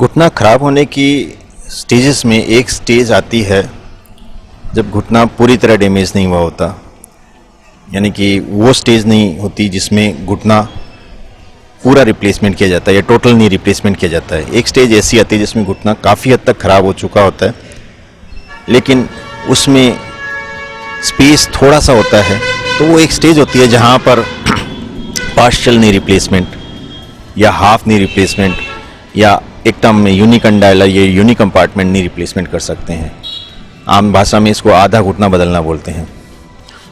घुटना ख़राब होने की स्टेजेस में एक स्टेज आती है जब घुटना पूरी तरह डैमेज नहीं हुआ होता, यानी कि वो स्टेज नहीं होती जिसमें घुटना पूरा रिप्लेसमेंट किया जाता है या टोटल नी रिप्लेसमेंट किया जाता है। एक स्टेज ऐसी आती है जिसमें घुटना काफ़ी हद तक ख़राब हो चुका होता है, लेकिन उसमें स्पेस थोड़ा सा होता है। तो वो एक स्टेज होती है जहाँ पर पार्शियल नी रिप्लेसमेंट या हाफ नी रिप्लेसमेंट या एक टर्म में यूनिकंडाइलर या यूनी कंपार्टमेंट नी रिप्लेसमेंट कर सकते हैं। आम भाषा में इसको आधा घुटना बदलना बोलते हैं।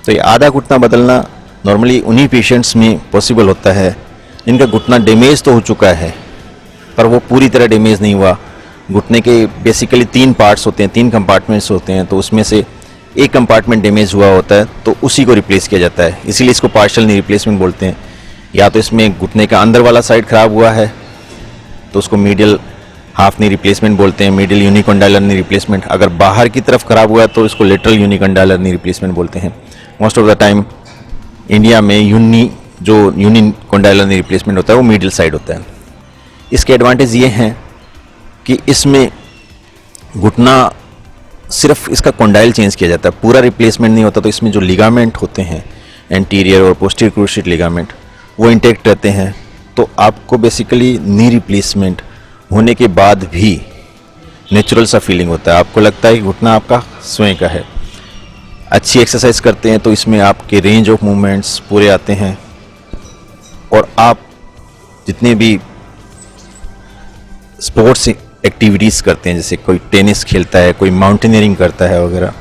तो ये आधा घुटना बदलना नॉर्मली उन्हीं पेशेंट्स में पॉसिबल होता है जिनका घुटना डैमेज तो हो चुका है पर वो पूरी तरह डैमेज नहीं हुआ। घुटने के बेसिकली 3 पार्ट्स होते हैं, 3 कंपार्टमेंट्स होते हैं, तो उसमें से एक कंपार्टमेंट डैमेज हुआ होता है तो उसी को रिप्लेस किया जाता है, इसीलिए इसको पार्शियल नी रिप्लेसमेंट बोलते हैं। या तो इसमें घुटने का अंदर वाला साइड ख़राब हुआ है तो उसको मीडियल हाफ नी रिप्लेसमेंट बोलते हैं, मीडियल यूनिकंडाइलर नी रिप्लेसमेंट। अगर बाहर की तरफ ख़राब हुआ है तो इसको लेटरल यूनिकंडाइलर नी रिप्लेसमेंट बोलते हैं। Most of the time India में यूनिकंडाइलर नी रिप्लेसमेंट होता है वो मीडियल साइड होता है। इसके एडवांटेज ये हैं कि इसमें घुटना सिर्फ इसका कंडाइल चेंज किया जाता है, पूरा रिप्लेसमेंट नहीं होता। तो इसमें जो लिगामेंट होते हैं एंटीरियर और पोस्टीरियर क्रूशिएट लिगामेंट वो इंटैक्ट रहते हैं। तो आपको बेसिकली नी रिप्लेसमेंट होने के बाद भी नेचुरल सा फीलिंग होता है, आपको लगता है कि घुटना आपका स्वयं का है। अच्छी एक्सरसाइज करते हैं तो इसमें आपके रेंज ऑफ मूवमेंट्स पूरे आते हैं और आप जितने भी स्पोर्ट्स एक्टिविटीज़ करते हैं, जैसे कोई टेनिस खेलता है, कोई माउंटेनियरिंग करता है वगैरह,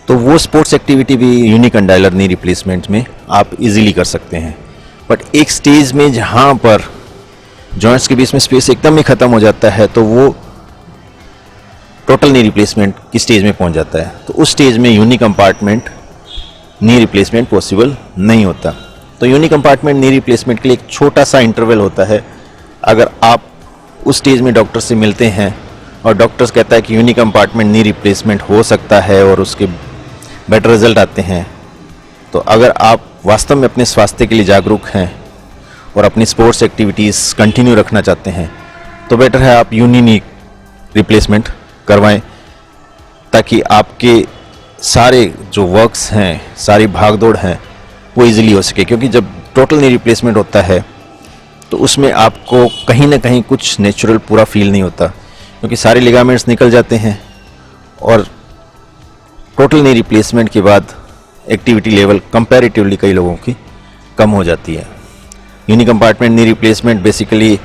तो वो स्पोर्ट्स एक्टिविटी भी यूनिकंडाइलर नी रिप्लेसमेंट में आप इजीली कर सकते हैं। बट एक स्टेज में जहाँ पर जॉइंट्स के बीच में स्पेस एकदम ही ख़त्म हो जाता है तो वो टोटल नी रिप्लेसमेंट की स्टेज में पहुँच जाता है। तो उस स्टेज में uni compartment knee replacement possible नहीं होता। तो यूनी कंपार्टमेंट नी रिप्लेसमेंट के लिए एक छोटा सा इंटरवल होता है। अगर आप उस स्टेज में डॉक्टर से मिलते हैं और डॉक्टर्स कहता है कि यूनी कंपार्टमेंट नी रिप्लेसमेंट हो सकता है और उसके बेटर रिजल्ट आते हैं, तो अगर आप वास्तव में अपने स्वास्थ्य के लिए जागरूक हैं और अपनी स्पोर्ट्स एक्टिविटीज़ कंटिन्यू रखना चाहते हैं तो बेटर है आप यूनी नी रिप्लेसमेंट करवाएं, ताकि आपके सारे जो वर्क्स हैं, सारी भागदौड़ हैं वो इजीली हो सके। क्योंकि जब टोटल नी रिप्लेसमेंट होता है तो उसमें आपको कहीं ना कहीं कुछ नेचुरल पूरा फील नहीं होता, क्योंकि सारे लिगामेंट्स निकल जाते हैं और टोटल नी रिप्लेसमेंट के बाद एक्टिविटी लेवल कंपैरेटिवली कई लोगों की कम हो जाती है। Uni compartment knee replacement basically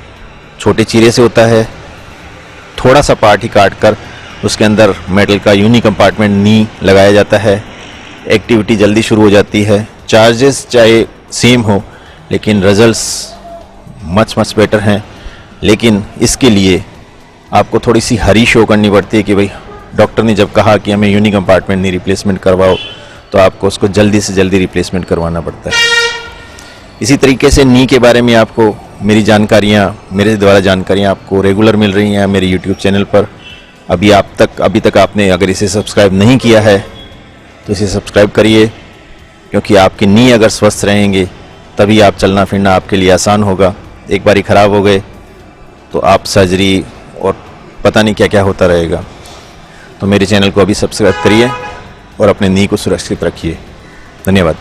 छोटे चीरे से होता है, थोड़ा सा पार्ट ही काट कर उसके अंदर मेटल का यूनी कंपार्टमेंट नी लगाया जाता है, एक्टिविटी जल्दी शुरू हो जाती है। चार्जेस चाहे सेम हो लेकिन रिजल्ट्स मच बेटर हैं। लेकिन इसके लिए आपको थोड़ी सी हरी शो करनी पड़ती है कि भाई डॉक्टर ने जब कहा कि हमें यूनी कंपार्टमेंट नी रिप्लेसमेंट करवाओ तो आपको उसको जल्दी से जल्दी रिप्लेसमेंट करवाना पड़ता है। इसी तरीके से नी के बारे में आपको मेरी जानकारियाँ, मेरे द्वारा जानकारियाँ आपको रेगुलर मिल रही हैं मेरे यूट्यूब चैनल पर। अभी तक आपने अगर इसे सब्सक्राइब नहीं किया है तो इसे सब्सक्राइब करिए, क्योंकि आपके नी अगर स्वस्थ रहेंगे तभी आप चलना फिरना आपके लिए आसान होगा। एक बारी ख़राब हो गए तो आप सर्जरी और पता नहीं क्या क्या होता रहेगा। तो मेरे चैनल को अभी सब्सक्राइब करिए और अपने नी को सुरक्षित रखिए। धन्यवाद।